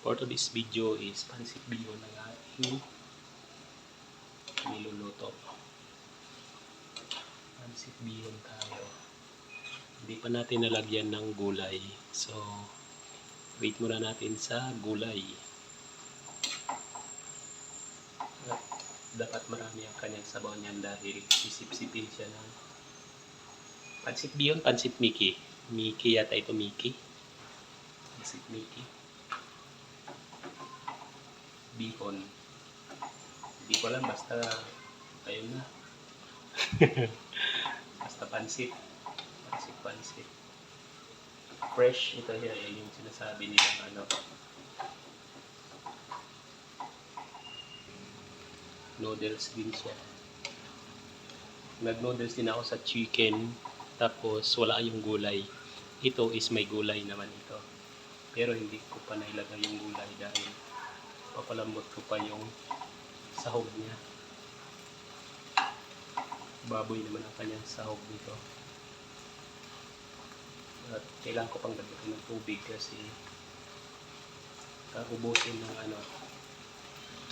For today's video is pancit bihon ng ating niluluto. Pancit bihon tayo. Hindi pa natin nalagyan ng gulay. So, wait muna natin sa gulay. At dapat marami ang kanyang sabaw niyan dahil sisip-sipin siya ng pancit bihon, pancit Mickey. Mickey yata ito, Mickey. Pancit Mickey. Bihon. Hindi ko alam, basta ayun na. Basta pansit. Pansit. Fresh ito here, yung sinasabi nilang ano. Noodles din siya. Nag-noodles din ako sa chicken, tapos wala yung gulay. Ito is may gulay naman ito. Pero hindi ko pa nailagay yung gulay dahil papalambot ko pa yung sahog niya. Baboy naman ang kanyang sahog nito. At kailangan ko pang dagdagan ng tubig kasi kaubusin ng ano,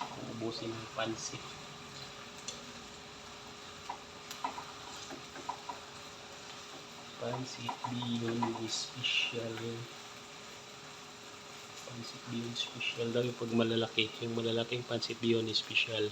kaubusin ng pansit. Pancit bihon special. Pancit bihon special daw yung pag malalaki. Yung malalaking pancit bihon special.